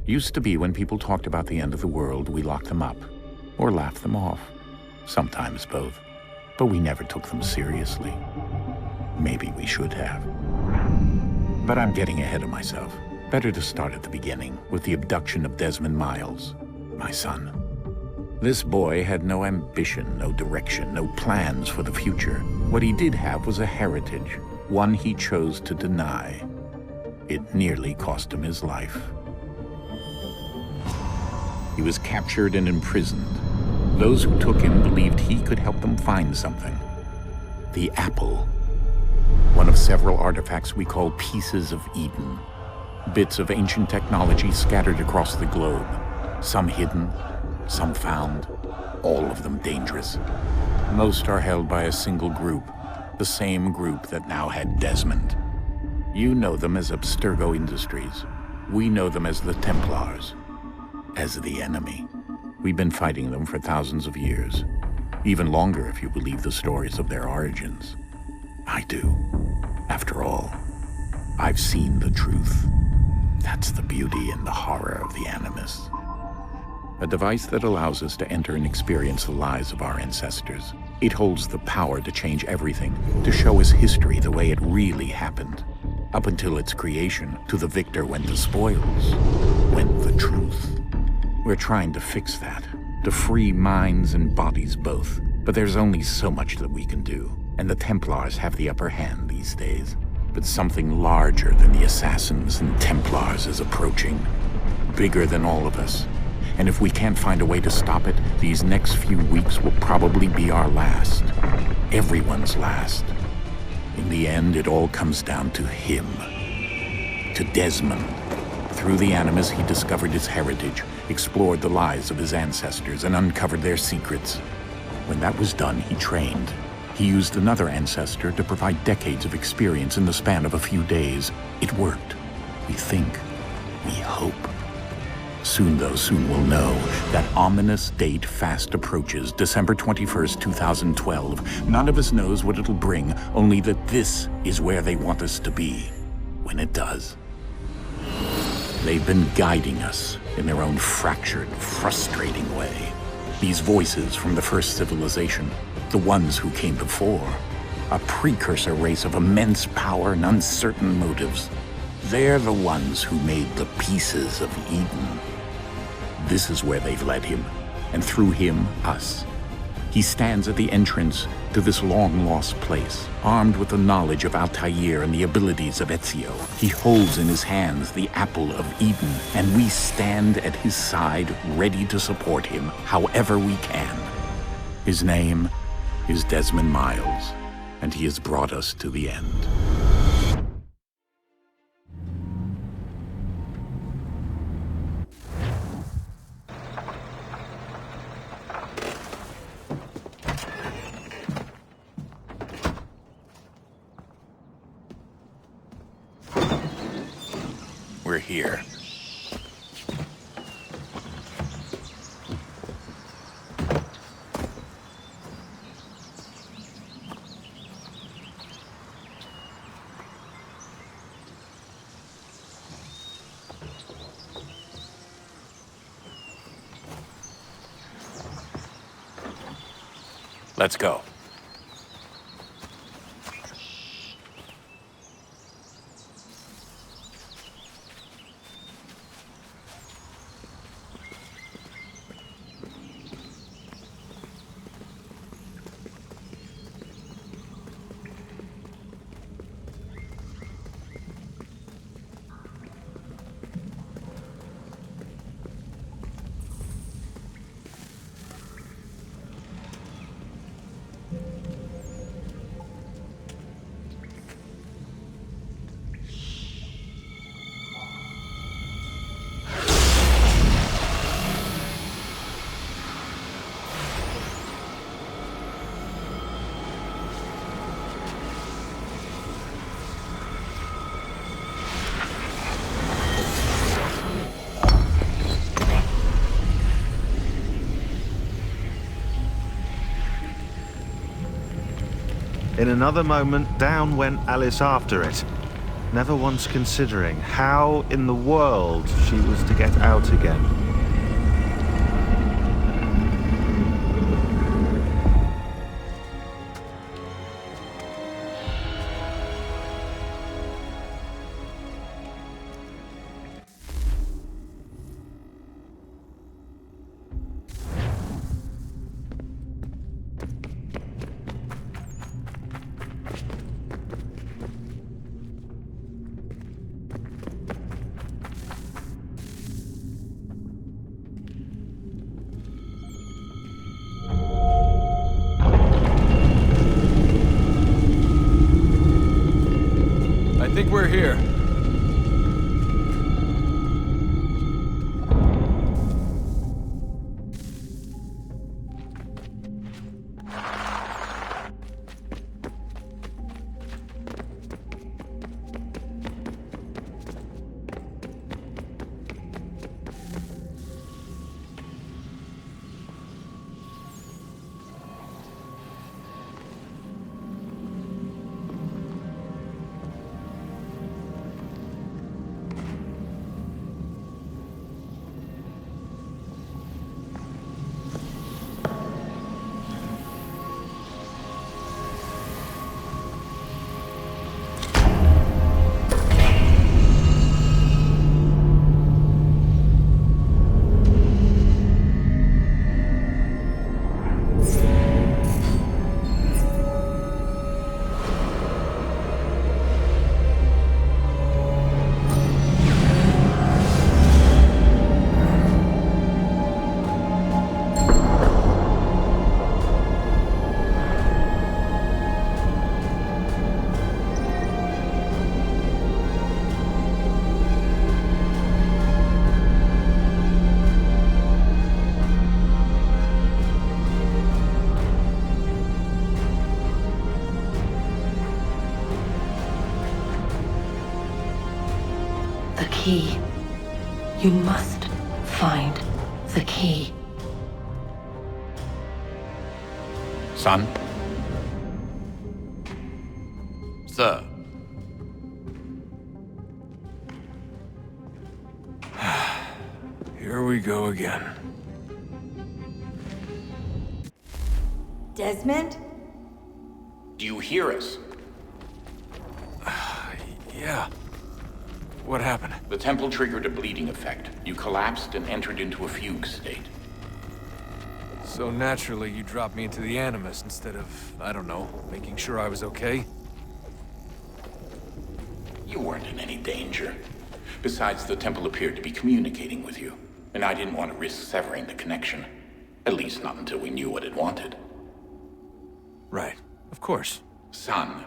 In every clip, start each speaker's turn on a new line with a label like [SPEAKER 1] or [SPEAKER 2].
[SPEAKER 1] Used to be when people talked about the end of the world, we locked them up. Or laughed them off. Sometimes both. But we never took them seriously. Maybe we should have. But I'm getting ahead of myself. Better to start at the beginning, with the abduction of Desmond Miles, my son. This boy had no ambition, no direction, no plans for the future. What he did have was a heritage, one he chose to deny. It nearly cost him his life. He was captured and imprisoned. Those who took him believed he could help them find something. The apple. One of several artifacts we call pieces of Eden. Bits of ancient technology scattered across the globe. Some hidden, some found, all of them dangerous. Most are held by a single group, the same group that now had Desmond. You know them as Abstergo Industries. We know them as the Templars. As the enemy. We've been fighting them for thousands of years. Even longer if you believe the stories of their origins. I do. After all, I've seen the truth. That's the beauty and the horror of the Animus. A device that allows us to enter and experience the lives of our ancestors. It holds the power to change everything, to show us history the way it really happened. Up until its creation, to the victor went the spoils, went the truth. We're trying to fix that, to free minds and bodies both. But there's only so much that we can do, and the Templars have the upper hand these days. But something larger than the Assassins and Templars is approaching, bigger than all of us. And if we can't find a way to stop it, these next few weeks will probably be our last. Everyone's last. In the end, it all comes down to him. To Desmond. Through the Animus, he discovered his heritage, explored the lives of his ancestors, and uncovered their secrets. When that was done, he trained. He used another ancestor to provide decades of experience in the span of a few days. It worked. We think. We hope. Soon, though, soon we'll know. That ominous date fast approaches, December 21st, 2012. None of us knows what it'll bring, only that this is where they want us to be, when it does. They've been guiding us in their own fractured, frustrating way. These voices from the first civilization, the ones who came before, a precursor race of immense power and uncertain motives. They're the ones who made the pieces of Eden. This is where they've led him, and through him, us. He stands at the entrance to this long-lost place, armed with the knowledge of Altair and the abilities of Ezio. He holds in his hands the apple of Eden, and we stand at his side, ready to support him however we can. His name is Desmond Miles, and he has brought us to the end. We're here. Let's go.
[SPEAKER 2] In another moment, down went Alice after it. never once considering how in the world she was to get out again.
[SPEAKER 3] I think we're here.
[SPEAKER 4] The key. You must find the key.
[SPEAKER 1] Son?
[SPEAKER 3] Sir. Here we go again.
[SPEAKER 5] Desmond?
[SPEAKER 1] Do you hear us?
[SPEAKER 3] Yeah. What happened?
[SPEAKER 1] The temple triggered a bleeding effect. You collapsed and entered into a fugue state.
[SPEAKER 3] So naturally, you dropped me into the Animus instead of, I don't know, making sure I was okay?
[SPEAKER 1] You weren't in any danger. Besides, the temple appeared to be communicating with you, and I didn't want to risk severing the connection. At least not until we knew what it wanted.
[SPEAKER 3] Right. Of course.
[SPEAKER 1] Son,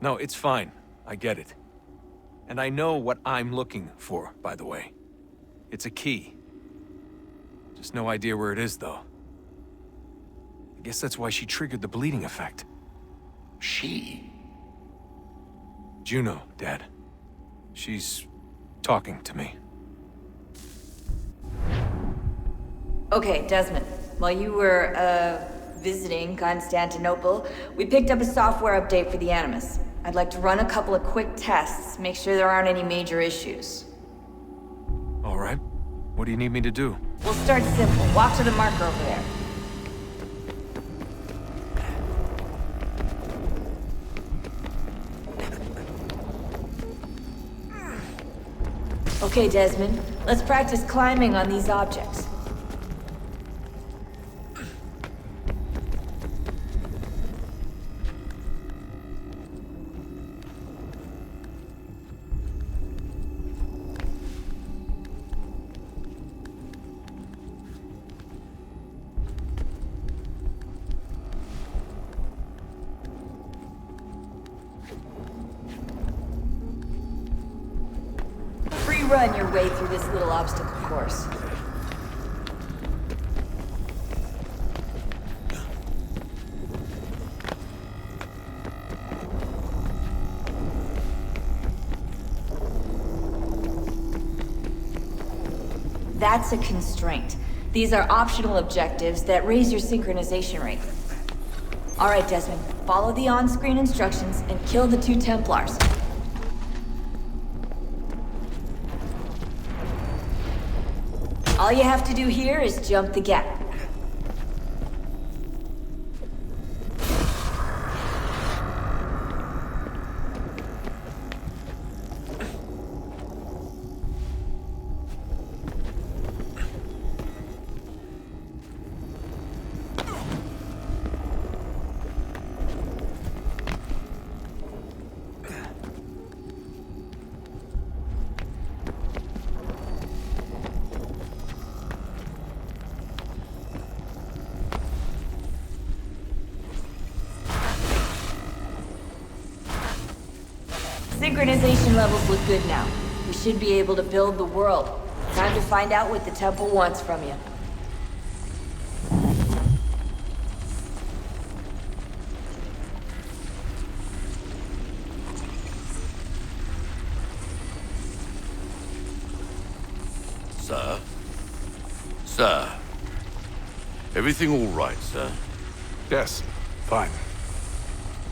[SPEAKER 3] No, it's fine. I get it. And I know what I'm looking for, by the way. It's a key. Just no idea where it is, though. I guess that's why she triggered the bleeding effect.
[SPEAKER 1] She?
[SPEAKER 3] Juno, Dad. She's talking to me.
[SPEAKER 5] Okay, Desmond. While you were, visiting Constantinople, we picked up a software update for the Animus. I'd like to run a couple of quick tests, make sure there aren't any major issues.
[SPEAKER 3] All right. What do you need me to do?
[SPEAKER 5] We'll start simple. Walk to the marker over there. Okay, Desmond. Let's practice climbing on these objects. Run your way through this little obstacle course. That's a constraint. These are optional objectives that raise your synchronization rate. All right, Desmond. Follow the on-screen instructions and kill the 2 Templars. All you have to do here is jump the gap. Synchronization levels look good now. We should be able to build the world. Time to find out what the temple wants from you.
[SPEAKER 6] Sir? Sir? Everything all right, sir?
[SPEAKER 7] Yes, fine.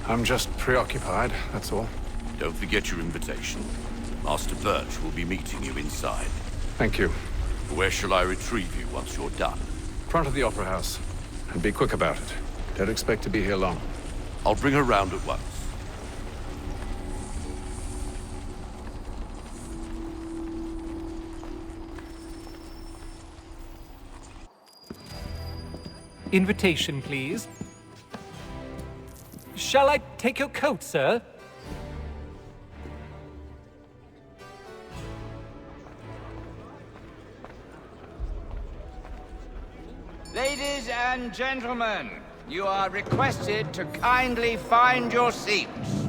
[SPEAKER 7] I'm just preoccupied, that's all.
[SPEAKER 6] Don't forget your invitation. Master Birch will be meeting you inside.
[SPEAKER 7] Thank you.
[SPEAKER 6] Where shall I retrieve you once you're done?
[SPEAKER 7] Front of the Opera House. And be quick about it. Don't expect to be here long.
[SPEAKER 6] I'll bring her round at once.
[SPEAKER 8] Invitation, please. Shall I take your coat, sir?
[SPEAKER 9] Ladies and gentlemen, you are requested to kindly find your seats.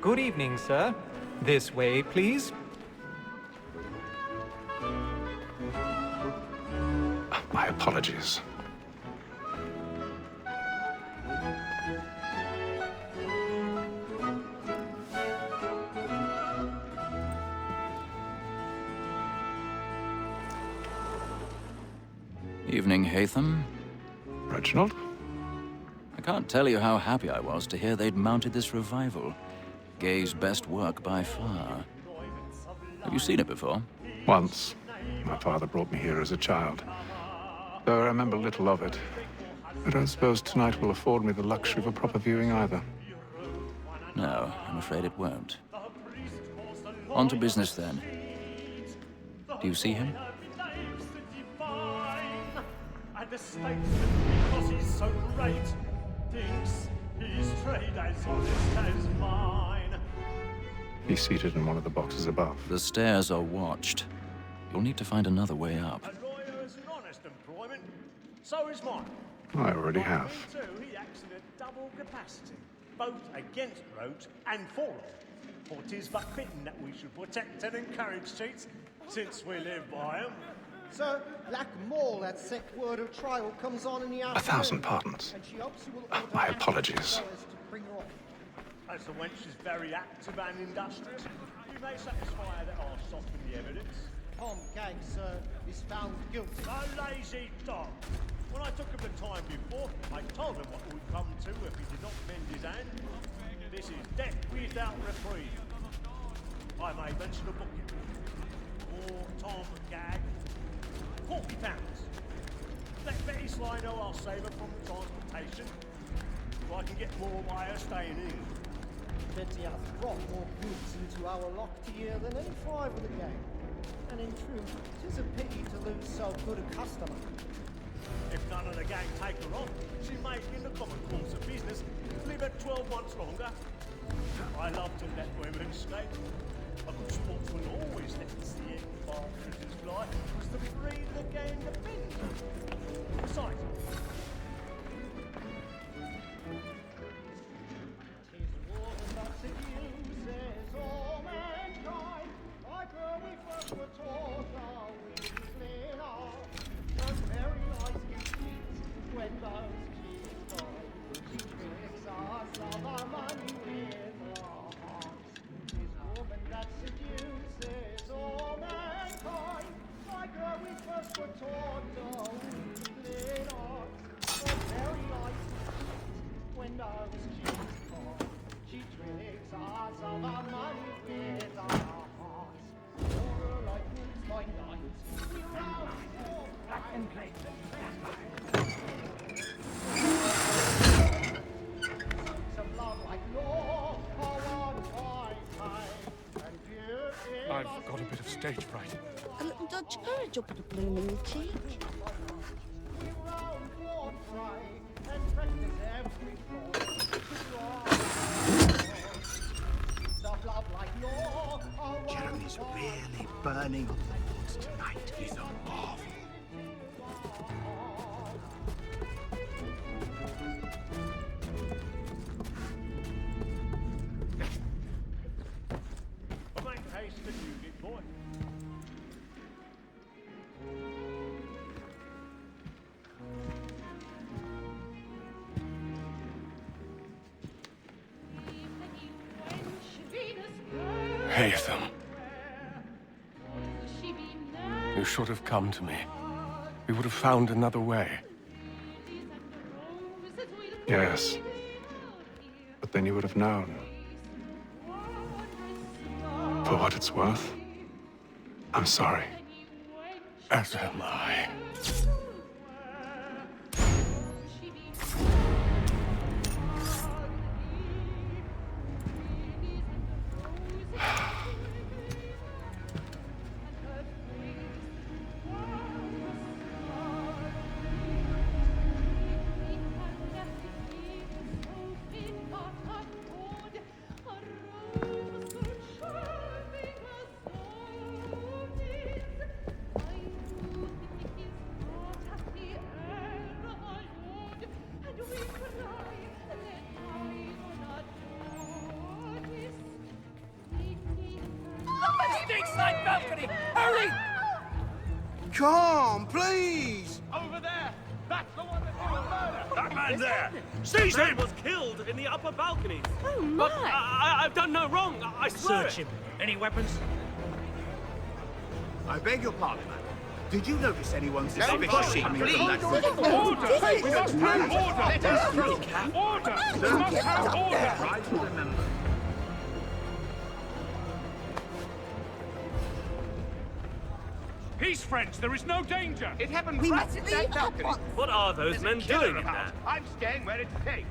[SPEAKER 8] Good evening, sir. This way, please.
[SPEAKER 7] My apologies.
[SPEAKER 10] Evening, Hatham.
[SPEAKER 7] Reginald?
[SPEAKER 10] I can't tell you how happy I was to hear they'd mounted this revival. Gay's best work by far. Have you seen it before?
[SPEAKER 7] Once. My father brought me here as a child. Though I remember little of it. I don't suppose tonight will afford me the luxury of a proper viewing either.
[SPEAKER 10] No, I'm afraid it won't. On to business then. Do you see him?
[SPEAKER 11] The statesman, because he's so great, thinks his trade as honest as mine.
[SPEAKER 7] He's seated in one of the boxes above.
[SPEAKER 10] The stairs are watched. You'll need to find another way up.
[SPEAKER 11] A lawyer is an honest employment, so is mine.
[SPEAKER 7] I already have.
[SPEAKER 11] Too, he acts in a double capacity, both against roads and for them. For 'tis but fitting that we should protect and encourage cheats, since we live by them.
[SPEAKER 12] Sir, like more that sick word of trial comes on in the afternoon.
[SPEAKER 7] 1,000 pardons.
[SPEAKER 12] And she hopes you will
[SPEAKER 7] My apologies.
[SPEAKER 12] to bring her off.
[SPEAKER 11] As the wench is very active and industrious, you may satisfy her that I'll soften the evidence.
[SPEAKER 12] Tom Gag, sir, is found guilty.
[SPEAKER 11] A lazy dog. When I took him the time before, I told him what it would come to if he did not mend his hand. This is death without reprieve. I may mention a booking. For Tom Gag, £40. Let Betty Sly know I'll save her from transportation, so I can get more by her staying in.
[SPEAKER 12] Betty has brought more goods into our locked year than any five of the gang. And in truth, 'tis a pity to lose so good a customer.
[SPEAKER 11] If none of the gang take her on, she may, in the common course of business, live at 12 months longer. I love to let women escape. A good sportsman always lets the egg bar critters fly, was to breed the game to bend. Besides,
[SPEAKER 12] Tis water that seduces all mankind, like where we first were taught our weakling art. Those very eyes give cheats when those cheats die. She tricks us of our money with our hearts. Tis woman that seduces all mankind, like where we first were taught our windows she's gone. She tricks us of our money with our hearts. More like moons by night. We rouse for and play. Some love like law, one by time. And beauty.
[SPEAKER 11] I've got a bit of stage fright.
[SPEAKER 13] A little Dutch courage up at the bloom in the cheek.
[SPEAKER 12] We round one try and practice every fall. Some love like law,
[SPEAKER 9] Jeremy's really burning up the woods tonight. He's a marvel.
[SPEAKER 11] Make haste and you get boy.
[SPEAKER 14] Haytham. You should have come to me. We would have found another way.
[SPEAKER 7] Yes. But then you would have known. For what it's worth, I'm sorry.
[SPEAKER 14] As am I.
[SPEAKER 3] Hurry!
[SPEAKER 9] Come, please!
[SPEAKER 11] Over there! That's the one that did the murder!
[SPEAKER 6] That man there! Seize him!
[SPEAKER 15] was killed in the upper balcony.
[SPEAKER 13] Oh, my.
[SPEAKER 15] But I've done no wrong. I swear.
[SPEAKER 11] Search him. Any weapons?
[SPEAKER 9] I beg your pardon, man. Did you notice anyone
[SPEAKER 11] pushing,
[SPEAKER 9] suspicious coming from that
[SPEAKER 11] Order! We must have order! Order! We must have order!
[SPEAKER 9] Try to remember.
[SPEAKER 11] Peace, friends. There is no danger.
[SPEAKER 9] It happened
[SPEAKER 13] We
[SPEAKER 9] right
[SPEAKER 13] must
[SPEAKER 9] at
[SPEAKER 13] leave
[SPEAKER 9] that
[SPEAKER 13] at
[SPEAKER 9] balcony.
[SPEAKER 13] once.
[SPEAKER 15] What are those
[SPEAKER 9] There's a
[SPEAKER 15] men
[SPEAKER 9] killer
[SPEAKER 15] doing in
[SPEAKER 9] about.
[SPEAKER 15] there?
[SPEAKER 9] I'm staying where it's safe.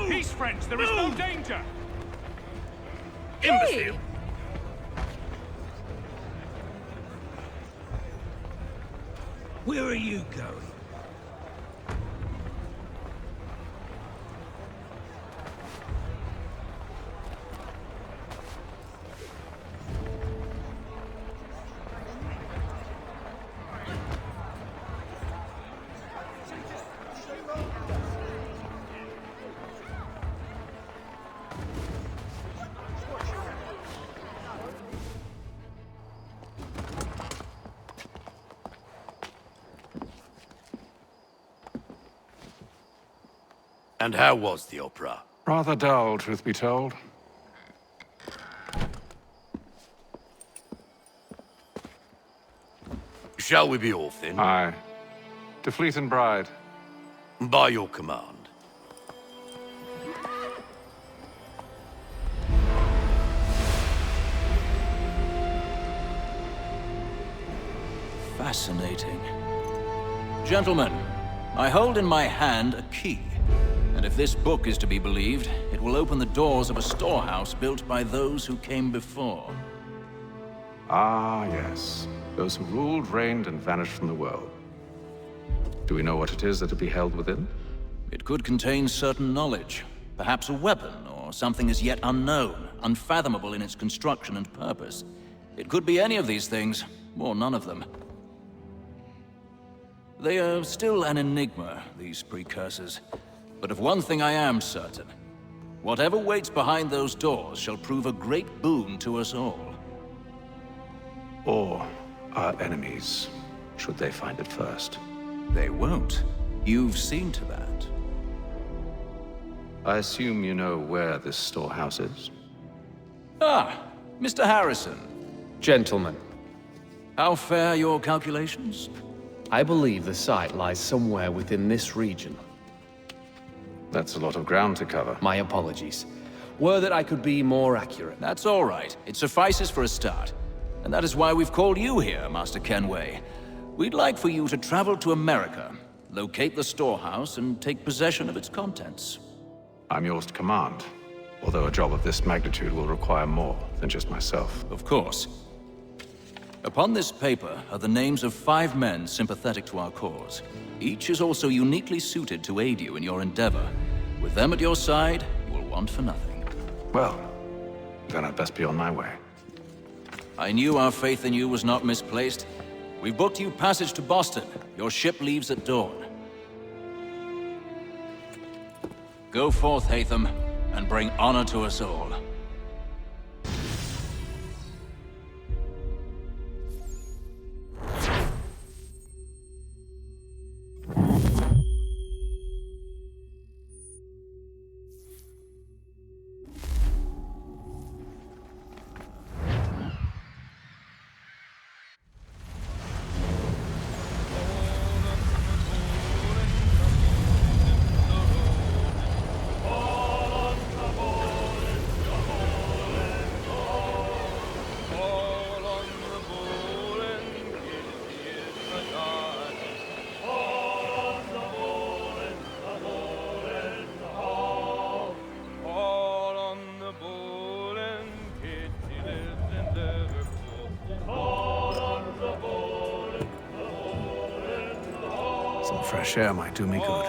[SPEAKER 11] Peace, friends. There is no danger.
[SPEAKER 15] Imbecile.
[SPEAKER 11] Where are you going?
[SPEAKER 6] And how was the opera?
[SPEAKER 7] Rather dull, truth be told.
[SPEAKER 6] Shall we be off then?
[SPEAKER 7] Aye. To Fleet and Bride.
[SPEAKER 6] By your command.
[SPEAKER 10] Fascinating. Gentlemen, I hold in my hand a key. And if this book is to be believed, it will open the doors of a storehouse built by those who came before.
[SPEAKER 7] Ah, yes. Those who ruled, reigned, and vanished from the world. Do we know what it is that will be held within?
[SPEAKER 10] It could contain certain knowledge, perhaps a weapon, or something as yet unknown, unfathomable in its construction and purpose. It could be any of these things, or none of them. They are still an enigma, these precursors. But of one thing I am certain. Whatever waits behind those doors shall prove a great boon to us all.
[SPEAKER 7] Or our enemies, should they find it first.
[SPEAKER 10] They won't. You've seen to that.
[SPEAKER 7] I assume you know where this storehouse is?
[SPEAKER 10] Ah, Mr. Harrison.
[SPEAKER 14] Gentlemen.
[SPEAKER 10] How fare your calculations?
[SPEAKER 16] I believe the site lies somewhere within this region.
[SPEAKER 7] That's a lot of ground to cover.
[SPEAKER 16] My apologies. Were that I could be more accurate.
[SPEAKER 10] That's all right. It suffices for a start. And that is why we've called you here, Master Kenway. We'd like for you to travel to America, locate the storehouse, and take possession of its contents.
[SPEAKER 7] I'm yours to command, although a job of this magnitude will require more than just myself.
[SPEAKER 10] Of course. Upon this paper are the names of 5 men sympathetic to our cause. Each is also uniquely suited to aid you in your endeavor. With them at your side, you will want for nothing.
[SPEAKER 7] Well, then I'd best be on my way.
[SPEAKER 10] I knew our faith in you was not misplaced. We've booked you passage to Boston. Your ship leaves at dawn. Go forth, Hatham, and bring honor to us all.
[SPEAKER 7] Some fresh air might do me good.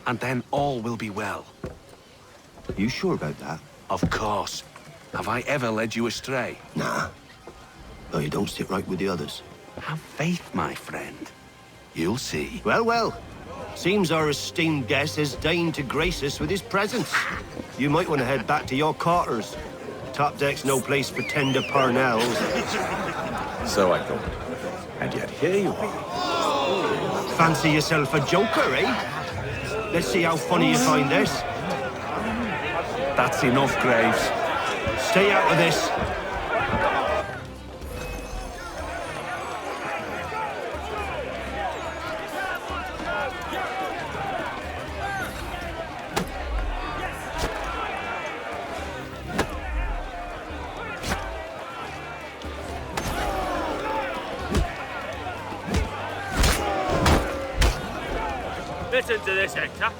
[SPEAKER 17] And then all will be well.
[SPEAKER 18] You sure about that?
[SPEAKER 17] Of course. Have I ever led you astray?
[SPEAKER 18] Nah. No, you don't sit right with the others.
[SPEAKER 17] Have faith, my friend. You'll see.
[SPEAKER 18] Well, well. Seems our esteemed guest has deigned to grace us with his presence. You might want to head back to your quarters. Top deck's no place for tender parnells.
[SPEAKER 7] So I thought. And yet here you are.
[SPEAKER 18] Fancy yourself a joker, eh? Let's see how funny you find this.
[SPEAKER 17] That's enough, Graves.
[SPEAKER 18] Stay out of this.
[SPEAKER 15] Listen to this, Hector.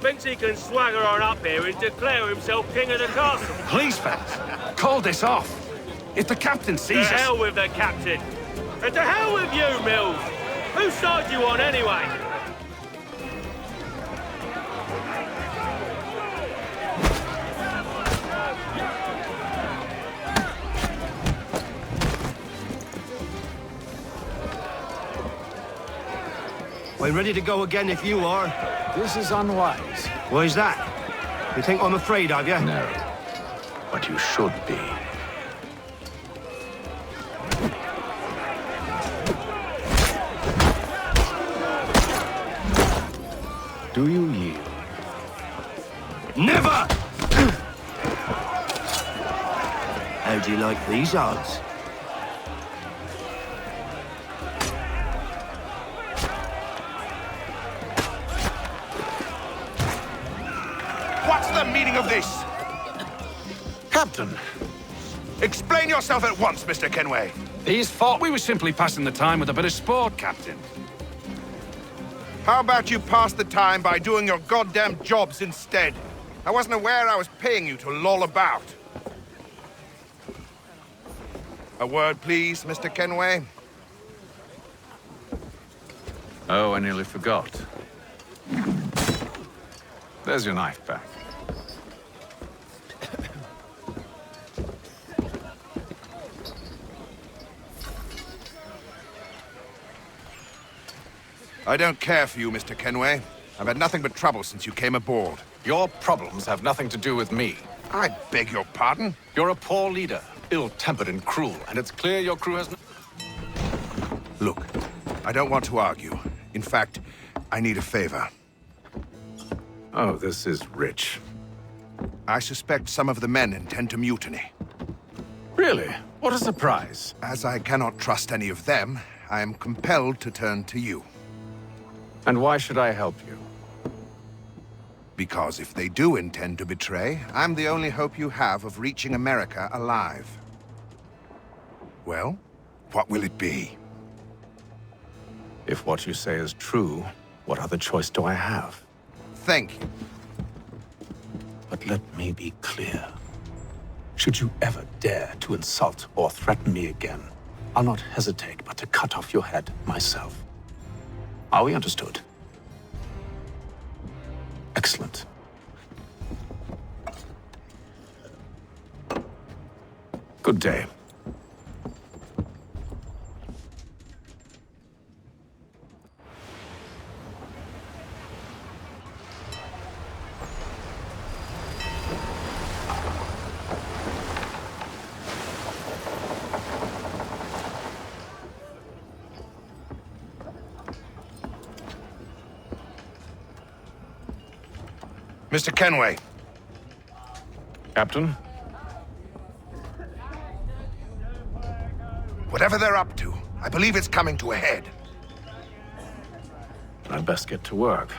[SPEAKER 15] Thinks he can swagger on up here and declare himself king of the castle.
[SPEAKER 17] Please, fellas, call this off. If the captain sees us...
[SPEAKER 15] To hell with the captain. And to hell with you, Mills. Whose side you on, anyway?
[SPEAKER 18] I'm ready to go again if you are.
[SPEAKER 7] This is unwise.
[SPEAKER 18] Why's that? You think I'm afraid of you?
[SPEAKER 7] No. But you should be. Do you yield?
[SPEAKER 18] Never! How do you like these odds?
[SPEAKER 19] What's the meaning of this? Captain, explain yourself at once, Mr. Kenway.
[SPEAKER 17] He's thought we were simply passing the time with a bit of sport, Captain.
[SPEAKER 19] How about you pass the time by doing your goddamn jobs instead? I wasn't aware I was paying you to loll about. A word, please, Mr. Kenway.
[SPEAKER 7] Oh, I nearly forgot. There's your knife back.
[SPEAKER 19] I don't care for you, Mr. Kenway. I've had nothing but trouble since you came aboard.
[SPEAKER 7] Your problems have nothing to do with me.
[SPEAKER 19] I beg your pardon?
[SPEAKER 7] You're a poor leader, ill-tempered and cruel, and it's clear your crew has no...
[SPEAKER 19] Look, I don't want to argue. In fact, I need a favor.
[SPEAKER 7] Oh, this is rich.
[SPEAKER 19] I suspect some of the men intend to mutiny.
[SPEAKER 7] Really? What a surprise.
[SPEAKER 19] As I cannot trust any of them, I am compelled to turn to you.
[SPEAKER 7] And why should I help you?
[SPEAKER 19] Because if they do intend to betray, I'm the only hope you have of reaching America alive. Well, what will it be?
[SPEAKER 7] If what you say is true, what other choice do I have?
[SPEAKER 19] Thank you.
[SPEAKER 7] But let me be clear. Should you ever dare to insult or threaten me again, I'll not hesitate but to cut off your head myself. Are we understood? Excellent. Good day.
[SPEAKER 19] Mr. Kenway.
[SPEAKER 7] Captain?
[SPEAKER 19] Whatever they're up to, I believe it's coming to a head.
[SPEAKER 7] I'd best get to work.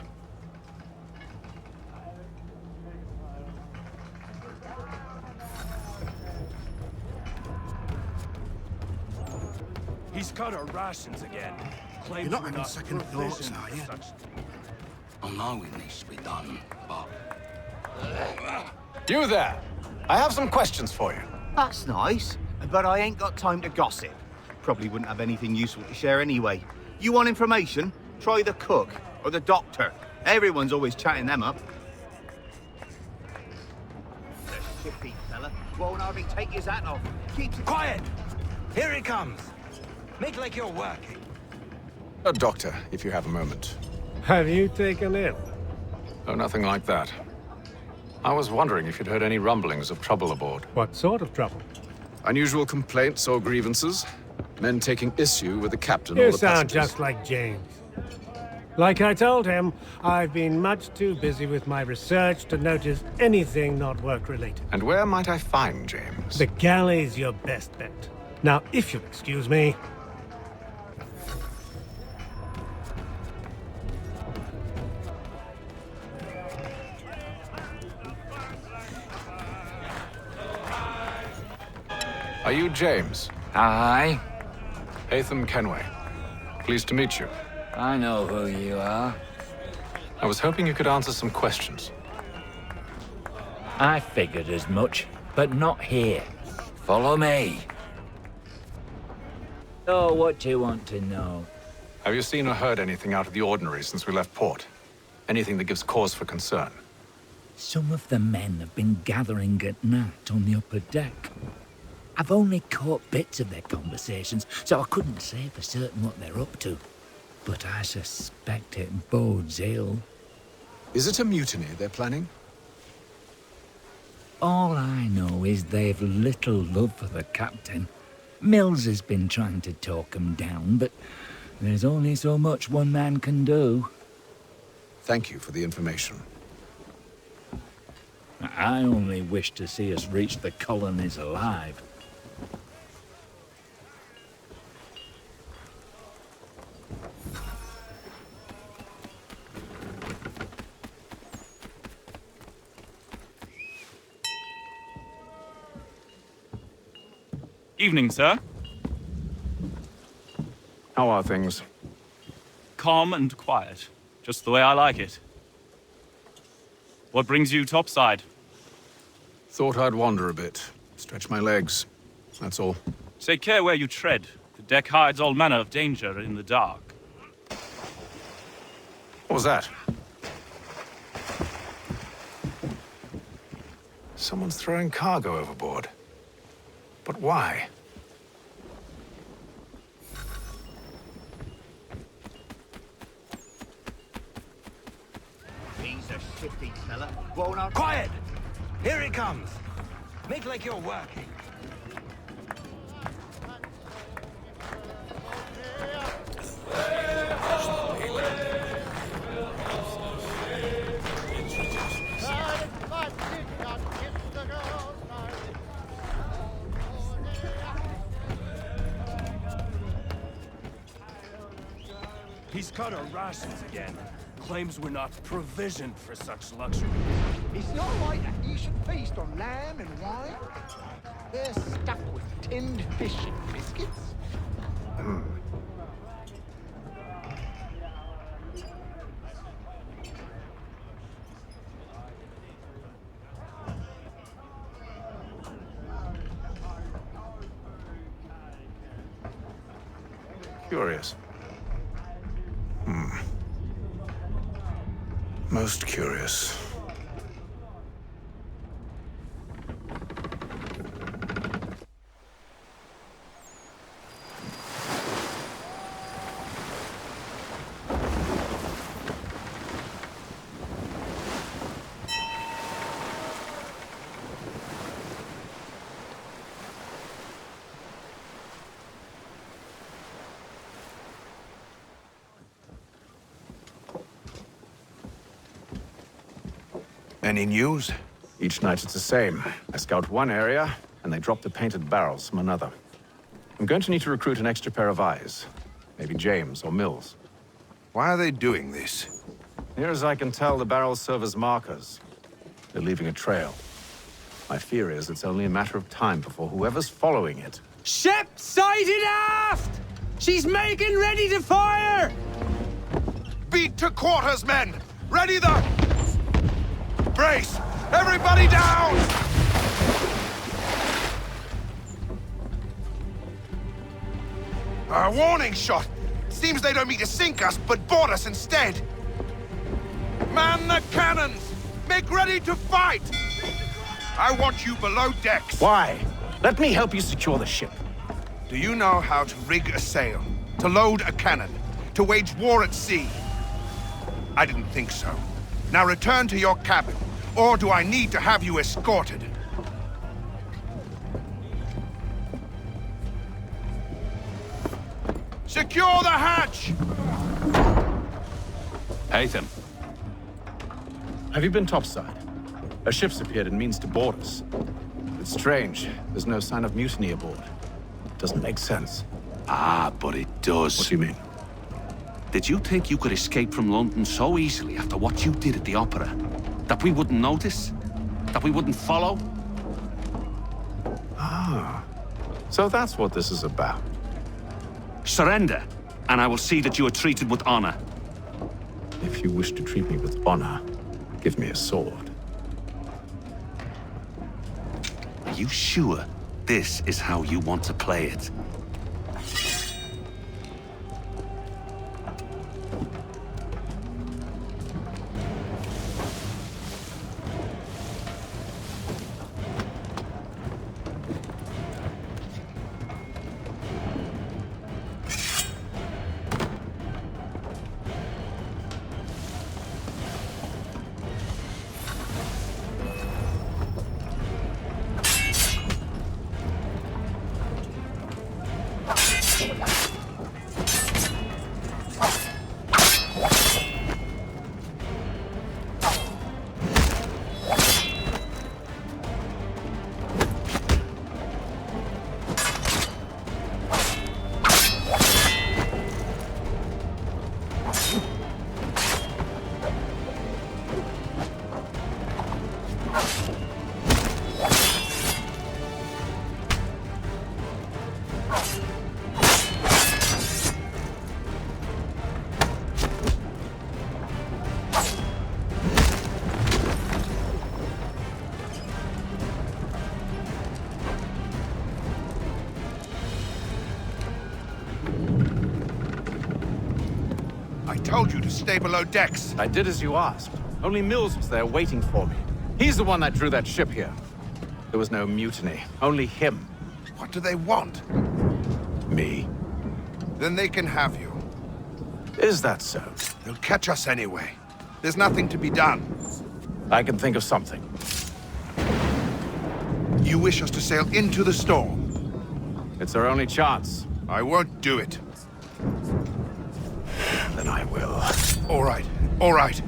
[SPEAKER 17] He's cut our rations again.
[SPEAKER 20] You're not having second thoughts, are you? I know it needs to be done, but...
[SPEAKER 7] You there! I have some questions for you.
[SPEAKER 21] That's nice, but I ain't got time to gossip. Probably wouldn't have anything useful to share anyway. You want information? Try the cook or the doctor. Everyone's always chatting them up. The shifty fella won't hardly take his hat off. Keeps it
[SPEAKER 17] quiet. Here he comes. Make like you're working.
[SPEAKER 7] A doctor, if you have a moment.
[SPEAKER 11] Have you taken ill?
[SPEAKER 7] Oh, nothing like that. I was wondering if you'd heard any rumblings of trouble aboard.
[SPEAKER 11] What sort of trouble?
[SPEAKER 7] Unusual complaints or grievances? Men taking issue with the captain or the
[SPEAKER 11] You
[SPEAKER 7] passengers?
[SPEAKER 11] sound just like James. Like I told him, I've been much too busy with my research to notice anything not work-related.
[SPEAKER 7] And where might I find James?
[SPEAKER 11] The galley's your best bet. Now, if you'll excuse me...
[SPEAKER 7] Are you James?
[SPEAKER 22] Hi.
[SPEAKER 7] Hatham Kenway. Pleased to meet you.
[SPEAKER 22] I know who you are.
[SPEAKER 7] I was hoping you could answer some questions.
[SPEAKER 22] I figured as much, but not here. Follow me. So, what do you want to know?
[SPEAKER 7] Have you seen or heard anything out of the ordinary since we left port? Anything that gives cause for concern?
[SPEAKER 22] Some of the men have been gathering at night on the upper deck. I've only caught bits of their conversations, so I couldn't say for certain what they're up to. But I suspect it bodes ill.
[SPEAKER 7] Is it a mutiny they're planning?
[SPEAKER 22] All I know is they've little love for the captain. Mills has been trying to talk him down, but there's only so much one man can do.
[SPEAKER 7] Thank you for the information.
[SPEAKER 22] I only wish to see us reach the colonies alive.
[SPEAKER 23] Evening, sir.
[SPEAKER 7] How are things?
[SPEAKER 23] Calm and quiet. Just the way I like it. What brings you topside?
[SPEAKER 7] Thought I'd wander a bit. Stretch my legs. That's all.
[SPEAKER 23] Take care where you tread. The deck hides all manner of danger in the dark.
[SPEAKER 7] What was that? Someone's throwing cargo overboard. But why?
[SPEAKER 21] He's a shifty fella. Won't hardly...
[SPEAKER 17] Quiet! Here he comes. Make like you're working.
[SPEAKER 14] He's cut our rations again. Claims we're not provisioned for such luxury.
[SPEAKER 12] It's not right that you should feast on lamb and wine. They're stuffed with tinned fish and biscuits.
[SPEAKER 7] Curious. Most curious.
[SPEAKER 19] Any news?
[SPEAKER 7] Each night it's the same. I scout one area, and they drop the painted barrels from another. I'm going to need to recruit an extra pair of eyes. Maybe James or Mills.
[SPEAKER 19] Why are they doing this?
[SPEAKER 7] Near as I can tell, the barrels serve as markers. They're leaving a trail. My fear is it's only a matter of time before whoever's following it...
[SPEAKER 1] Ship sighted aft! She's making ready to fire!
[SPEAKER 19] Beat to quarters, men! Ready the... Brace! Everybody down! A warning shot! Seems they don't mean to sink us, but board us instead! Man the cannons! Make ready to fight! I want you below decks!
[SPEAKER 7] Why? Let me help you secure the ship.
[SPEAKER 19] Do you know how to rig a sail? To load a cannon? To wage war at sea? I didn't think so. Now return to your cabin, or do I need to have you escorted? Secure the hatch!
[SPEAKER 6] Haytham.
[SPEAKER 7] Have you been topside? A ship's appeared and means to board us. It's strange. There's no sign of mutiny aboard. Doesn't make sense.
[SPEAKER 6] Ah, but it does.
[SPEAKER 7] What do you mean?
[SPEAKER 6] Did you think you could escape from London so easily after what you did at the opera? That we wouldn't notice? That we wouldn't follow?
[SPEAKER 7] Ah. So that's what this is about.
[SPEAKER 6] Surrender, and I will see that you are treated with honor.
[SPEAKER 7] If you wish to treat me with honor, give me a sword.
[SPEAKER 6] Are you sure this is how you want to play it?
[SPEAKER 19] I told you to stay below decks.
[SPEAKER 7] I did as you asked. Only Mills was there waiting for me. He's the one that drew that ship here. There was no mutiny, only him.
[SPEAKER 19] What do they want?
[SPEAKER 7] Me.
[SPEAKER 19] Then they can have you.
[SPEAKER 7] Is that so?
[SPEAKER 19] They'll catch us anyway. There's nothing to be done.
[SPEAKER 7] I can think of something.
[SPEAKER 19] You wish us to sail into the storm?
[SPEAKER 7] It's our only chance.
[SPEAKER 19] I won't do it.
[SPEAKER 7] Then I will.
[SPEAKER 19] All right, all right.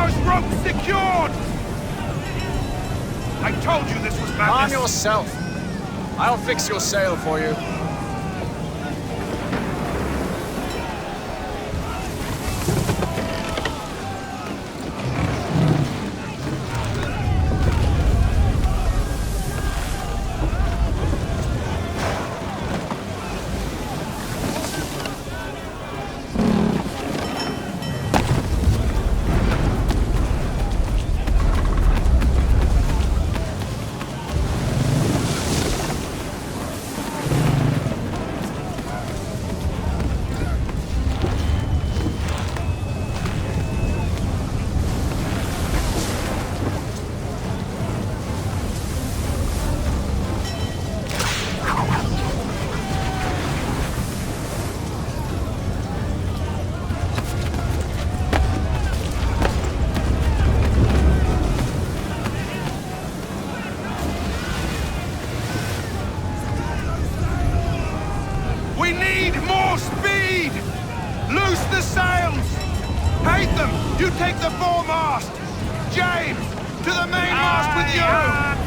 [SPEAKER 19] those ropes secured! I told you this was madness!
[SPEAKER 23] Calm yourself. I'll fix your sail for you.
[SPEAKER 19] You take the foremast! James, to the mainmast with you!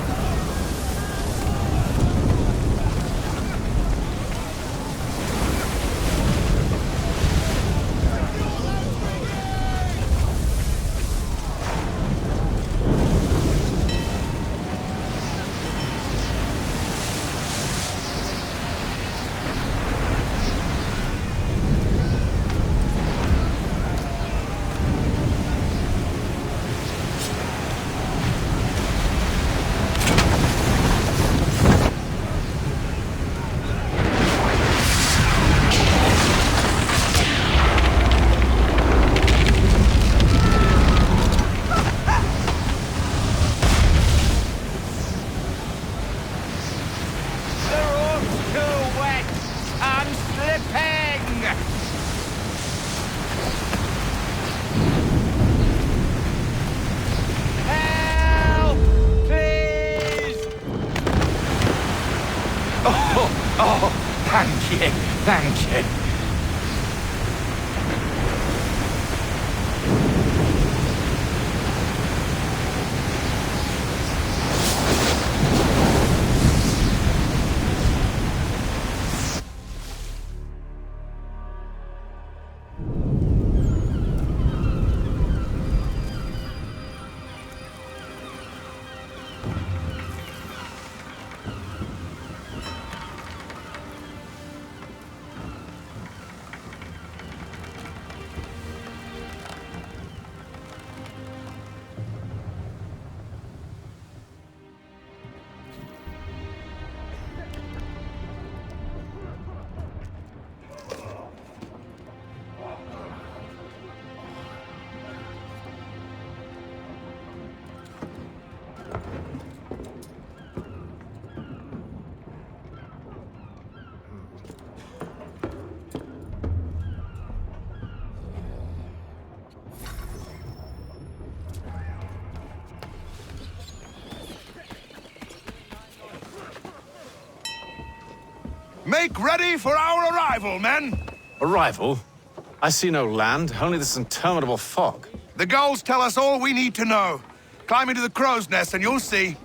[SPEAKER 19] Thank you. Make ready for our arrival, men!
[SPEAKER 6] Arrival? I see no land, only this interminable fog.
[SPEAKER 19] The gulls tell us all we need to know. Climb into the crow's nest and you'll see.